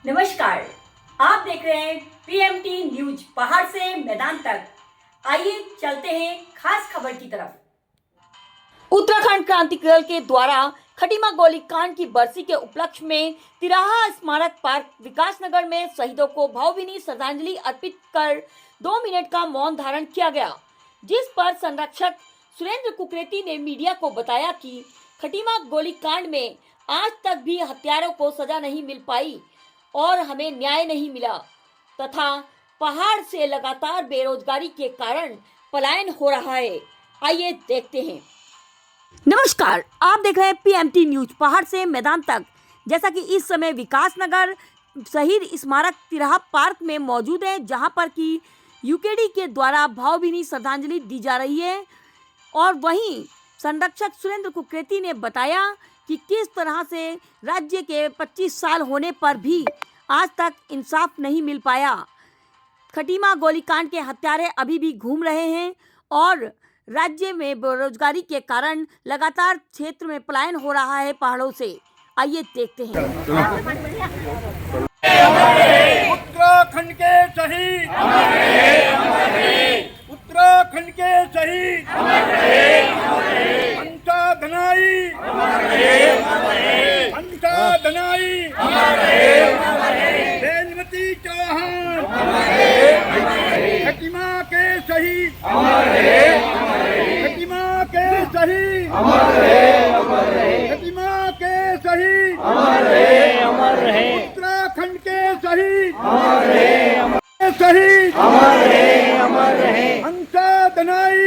नमस्कार, आप देख रहे हैं पीएमटी न्यूज पहाड़ से मैदान तक। आइए चलते हैं खास खबर की तरफ। उत्तराखंड क्रांति दल के द्वारा खटीमा गोलीकांड की बरसी के उपलक्ष्य में तिराहा स्मारक पार्क विकासनगर में शहीदों को भावभीनी श्रद्धांजलि अर्पित कर 2 मिनट का मौन धारण किया गया, जिस पर संरक्षक सुरेंद्र कुकरेती ने मीडिया को बताया कि खटीमा गोलीकांड में आज तक भी हत्यारों को सजा नहीं मिल पाई और हमें न्याय नहीं मिला तथा पहाड़ से लगातार बेरोजगारी के कारण पलायन हो रहा है। आइए देखते हैं। नमस्कार, आप देख रहे हैं पीएमटी न्यूज पहाड़ से मैदान तक। जैसा कि इस समय विकासनगर शहीद स्मारक तिराहा पार्क में मौजूद है, जहां पर कि यूकेडी के द्वारा भावभीनी श्रद्धांजलि दी जा रही है और वहीं संरक्षक सुरेंद्र कुकरेती ने बताया कि किस तरह से राज्य के 25 साल होने पर भी आज तक इंसाफ नहीं मिल पाया। खटीमा गोलीकांड के हत्यारे अभी भी घूम रहे हैं और राज्य में बेरोजगारी के कारण लगातार क्षेत्र में पलायन हो रहा है पहाड़ों से। आइए देखते हैं। उत्तराखंड के शहीद उत्तराखंड के शहीद अंता धनाई बेलमती चौहान खटीमा के शहीद खटीमा के शहीद खटीमा के शहीद उत्तराखंड के शहीद शहीद अंता धनाई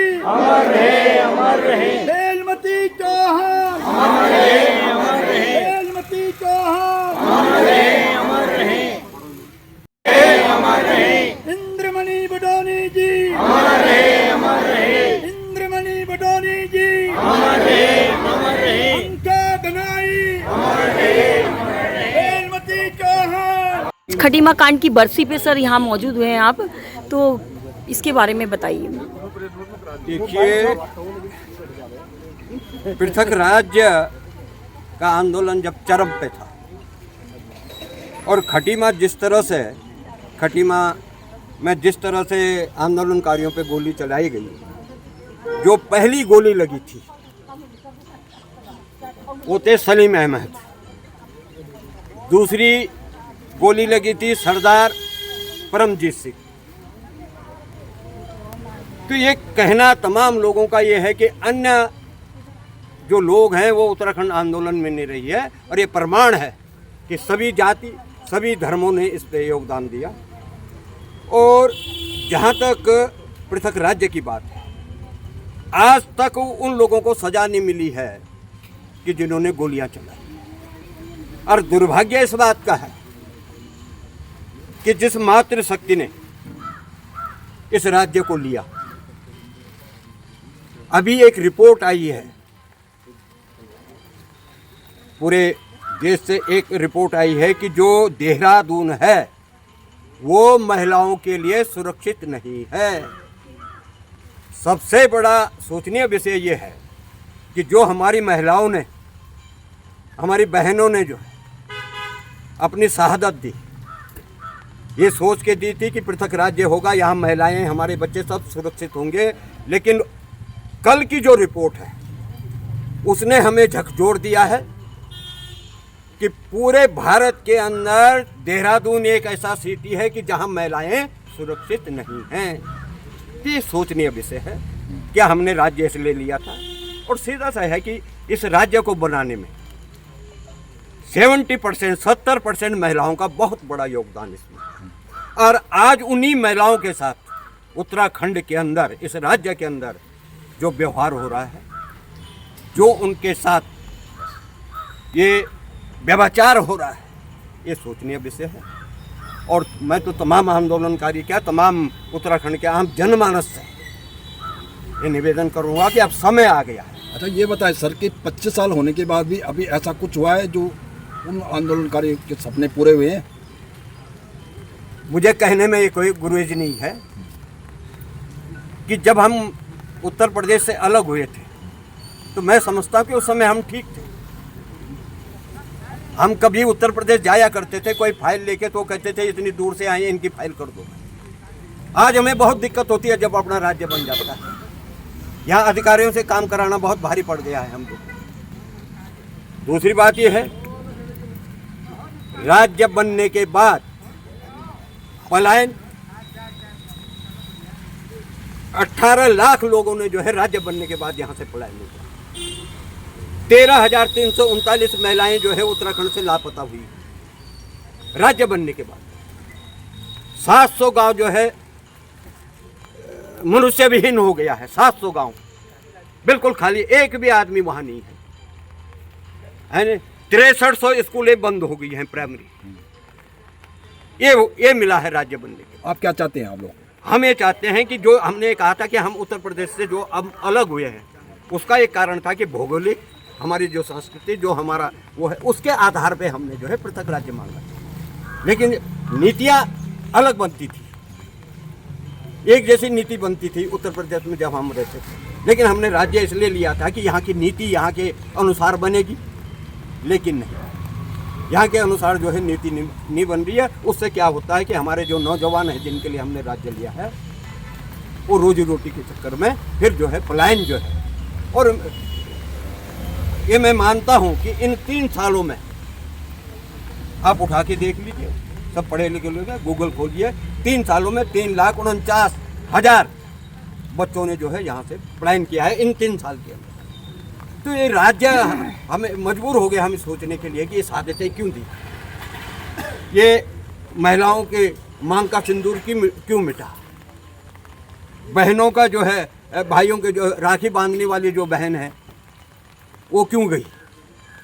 बेलमती चौहान बेलमती चौहान इंद्रमणि बडोनी जी इंद्रमणि बडोनी जी अंता धनाई बेलमती चौहान। खटीमा कांड की बरसी पे सर यहाँ मौजूद हुए हैं आप, तो इसके बारे में बताइए। देखिए, पृथक राज्य का आंदोलन जब चरम पे था और खटीमा में जिस तरह से आंदोलनकारियों पे गोली चलाई गई, जो पहली गोली लगी थी वो थे सलीम अहमद, दूसरी गोली लगी थी सरदार परमजीत सिंह। तो ये कहना तमाम लोगों का ये है कि अन्य जो लोग हैं वो उत्तराखंड आंदोलन में नहीं रही है, और ये प्रमाण है कि सभी जाति सभी धर्मों ने इस पे योगदान दिया। और जहाँ तक पृथक राज्य की बात है, आज तक उन लोगों को सजा नहीं मिली है कि जिन्होंने गोलियां चलाई। और दुर्भाग्य इस बात का है कि जिस मातृशक्ति ने इस राज्य को लिया, अभी एक रिपोर्ट आई है, पूरे देश से एक रिपोर्ट आई है कि जो देहरादून है वो महिलाओं के लिए सुरक्षित नहीं है। सबसे बड़ा सोचनीय विषय ये है कि जो हमारी महिलाओं ने, हमारी बहनों ने जो है अपनी शहादत दी, ये सोच के दी थी कि पृथक राज्य होगा, यहाँ महिलाएं हमारे बच्चे सब सुरक्षित होंगे। लेकिन कल की जो रिपोर्ट है उसने हमें झकझोर दिया है कि पूरे भारत के अंदर देहरादून एक ऐसा सिटी है कि जहाँ महिलाएं सुरक्षित नहीं हैं। ये सोचनीय विषय है। क्या हमने राज्य इसलिए लिया था? और सीधा सा है कि इस राज्य को बनाने में 70% महिलाओं का बहुत बड़ा योगदान इसमें। और आज उन्हीं महिलाओं के साथ उत्तराखंड के अंदर, इस राज्य के अंदर जो व्यवहार हो रहा है, जो उनके साथ ये व्यभिचार हो रहा है, ये सोचनीय विषय है। और मैं तो तमाम आंदोलनकारी तमाम उत्तराखंड के आम जनमानस से ये निवेदन करूंगा कि अब समय आ गया है। अच्छा, ये बताएं सर कि 25 साल होने के बाद भी अभी ऐसा कुछ हुआ है जो उन आंदोलनकारियों के सपने पूरे हुए हैं? मुझे कहने में ये कोई गुरेज नहीं है कि जब हम उत्तर प्रदेश से अलग हुए थे तो मैं समझता हूँ कि उस समय हम ठीक थे। हम कभी उत्तर प्रदेश जाया करते थे, कोई फाइल लेके तो कहते थे इतनी दूर से आए, इनकी फाइल कर दो। आज हमें बहुत दिक्कत होती है जब अपना राज्य बन जाता है। यहाँ अधिकारियों से काम कराना बहुत भारी पड़ गया है हमको। दूसरी बात यह है, राज्य बनने के बाद पलायन 18 लाख लोगों ने जो है राज्य बनने के बाद यहाँ से पलायन किया। 13,339 महिलाएं जो है उत्तराखंड से लापता हुई राज्य बनने के बाद। 700 गांव जो है मनुष्य विहीन हो गया है। 700 गांव बिल्कुल खाली, एक भी आदमी वहां नहीं है ना। 6300 स्कूलें बंद हो गई हैं प्राइमरी। ये मिला है राज्य बनने के। आप क्या चाहते हैं आप लोग? हम ये चाहते हैं कि जो हमने कहा था कि हम उत्तर प्रदेश से जो अब अलग हुए हैं, उसका एक कारण था कि भौगोलिक हमारी जो संस्कृति जो हमारा वो है, उसके आधार पे हमने जो है पृथक राज्य मांगा। लेकिन नीतियाँ अलग बनती थी, एक जैसी नीति बनती थी उत्तर प्रदेश में जब हम रहते थे। लेकिन हमने राज्य इसलिए लिया था कि यहाँ की नीति यहाँ के अनुसार बनेगी, लेकिन नहीं, यहाँ के अनुसार जो है नीति नहीं बन रही है। उससे क्या होता है कि हमारे जो नौजवान हैं जिनके लिए हमने राज्य लिया है, वो रोजी रोटी के चक्कर में फिर जो है पलायन जो है। और ये मैं मानता हूँ कि इन 3 सालों में आप उठा के देख लीजिए, सब पढ़े लिखे लोग हैं, गूगल खोलिए, 3 सालों में 3,49,000 बच्चों ने जो है यहाँ से पलायन किया है इन 3 साल के अंदर। तो ये राज्य हमें मजबूर हो गया हम सोचने के लिए कि ये साजिशें क्यों दी, ये महिलाओं के मांग का सिंदूर क्यों मिटा, बहनों का जो है, भाइयों के जो राखी बांधने वाली जो बहन है वो क्यों गई।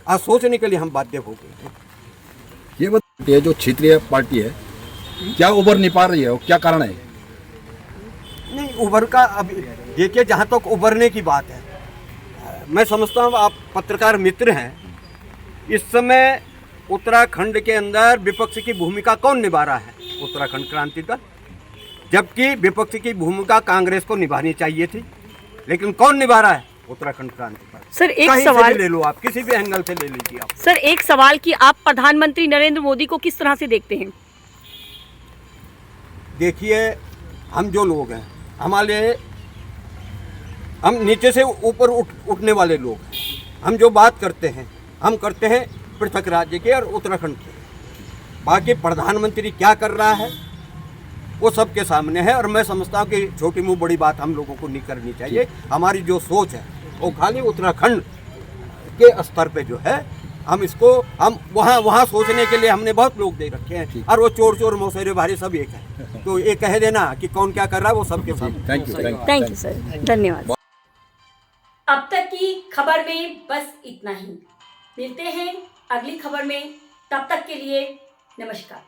आज सोचने के लिए हम बाध्य हो गए। ये बताइए, जो क्षेत्रीय पार्टी है क्या उभर नहीं पा रही है और क्या कारण है? नहीं, उभर का अभी देखिए, जहाँ तक उभरने की बात है, मैं समझता हूँ आप पत्रकार मित्र हैं, इस समय उत्तराखंड के अंदर विपक्ष की भूमिका कौन निभा रहा है? उत्तराखंड क्रांति दल। जबकि विपक्ष की भूमिका कांग्रेस को निभानी चाहिए थी, लेकिन कौन निभा रहा है? उत्तराखंड क्रांति दल। सर एक कहीं सवाल से भी ले लो आप, किसी भी एंगल से ले लीजिए आप। सर एक सवाल कि आप प्रधानमंत्री नरेंद्र मोदी को किस तरह से देखते हैं? देखिए, हम जो लोग हैं, हमारे हम नीचे से ऊपर उठने वाले लोग हैं। हम जो बात करते हैं, हम करते हैं पृथक राज्य के और उत्तराखंड के। बाकी प्रधानमंत्री क्या कर रहा है वो सबके सामने है। और मैं समझता हूँ कि छोटी मुँह बड़ी बात हम लोगों को नहीं करनी चाहिए। हमारी जो सोच है वो खाली उत्तराखंड के स्तर पे जो है, हम इसको हम वहाँ सोचने के लिए हमने बहुत लोग दे रखे हैं। और वो चोर मौसेरे भारी सब एक है, तो ये कह देना कि कौन क्या कर रहा है वो सबके सामने। थैंक यू सर, धन्यवाद। अब तक की खबर में बस इतना ही। मिलते हैं अगली खबर में, तब तक के लिए नमस्कार।